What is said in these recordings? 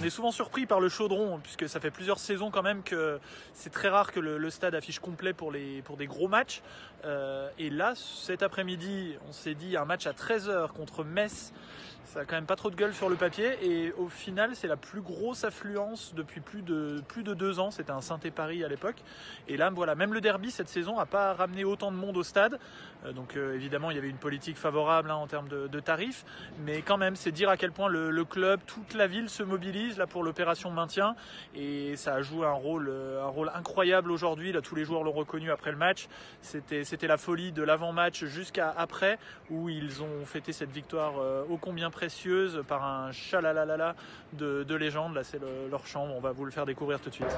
est souvent surpris par le Chaudron, puisque ça fait plusieurs saisons quand même que c'est très rare que le stade affiche complet pour des gros matchs. Et là, cet après-midi, on s'est dit un match à 13h contre Metz. Ça a quand même pas trop de gueule sur le papier, et au final c'est la plus grosse affluence depuis plus de 2 ans. C'était un Saint-Étienne-Paris à l'époque, et là voilà, même le derby cette saison n'a pas ramené autant de monde au stade. Donc évidemment il y avait une politique favorable en termes de tarifs, mais quand même c'est dire à quel point le club, toute la ville se mobilise là pour l'opération maintien, et ça a joué un rôle incroyable aujourd'hui. Là tous les joueurs l'ont reconnu après le match. C'était la folie de l'avant-match jusqu'à après, où ils ont fêté cette victoire ô combien précieuse par un chalalalala de légende. Là c'est leur chant, on va vous le faire découvrir tout de suite.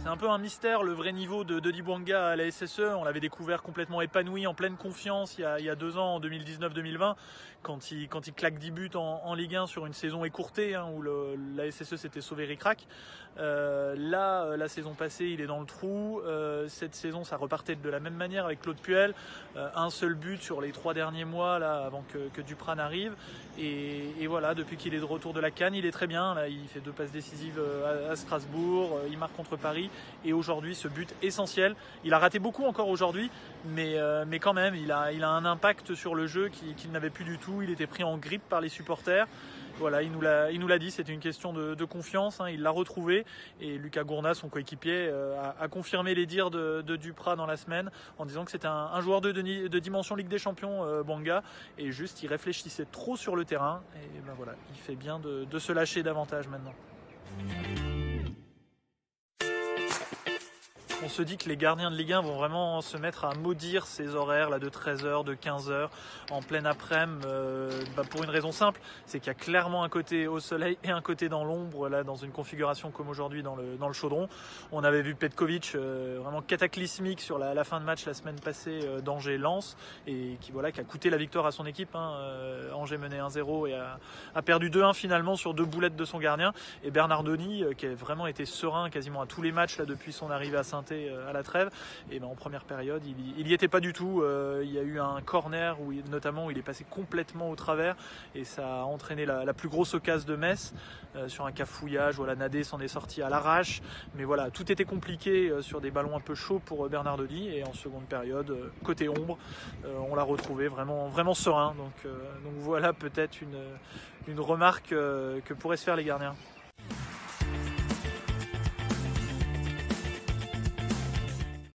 C'est un peu un mystère le vrai niveau de Denis Bouanga à la SSE. On l'avait découvert complètement épanoui, en pleine confiance il y a 2 ans, en 2019-2020, quand il claque 10 buts en Ligue 1 sur une saison écourtée, où la SSE s'était sauvé ric-rac. Là, la saison passée, il est dans le trou. Cette saison, ça repartait de la même manière avec Claude Puel. Un seul but sur les 3 derniers mois là, avant que Duprat n'arrive. Et voilà, depuis qu'il est de retour de la CAN, il est très bien. Là, il fait 2 passes décisives à Strasbourg, il marque contre Paris. Et aujourd'hui, ce but essentiel. Il a raté beaucoup encore aujourd'hui, mais quand même, il a un impact sur le jeu qu'il n'avait plus du tout. Il était pris en grippe par les supporters. Voilà, il nous l'a dit, c'était une question de confiance. Il l'a retrouvé, et Lucas Gourna, son coéquipier, a confirmé les dires de Duprat dans la semaine, en disant que c'était un joueur de dimension Ligue des Champions, Bouanga, et juste il réfléchissait trop sur le terrain. Et ben voilà, il fait bien de se lâcher davantage maintenant. On se dit que les gardiens de Ligue 1 vont vraiment se mettre à maudire ces horaires là de 13h, de 15h, en pleine après-midi, pour une raison simple, c'est qu'il y a clairement un côté au soleil et un côté dans l'ombre, là dans une configuration comme aujourd'hui dans le Chaudron. On avait vu Petkovic vraiment cataclysmique sur la fin de match la semaine passée d'Angers-Lens, et qui a coûté la victoire à son équipe. Angers menait 1-0 et a perdu 2-1 finalement sur 2 boulettes de son gardien. Et Bernardoni, qui a vraiment été serein quasiment à tous les matchs là depuis son arrivée à Saint-Étienne à la trêve, et en première période il y était pas du tout. Il y a eu un corner où il est passé complètement au travers, et ça a entraîné la plus grosse occasion de Metz sur un cafouillage. Nadé s'en est sorti à l'arrache, mais voilà, tout était compliqué sur des ballons un peu chauds pour Bernardoni. Et en seconde période, côté ombre, on l'a retrouvé vraiment serein. Donc voilà peut-être une remarque que pourraient se faire les gardiens.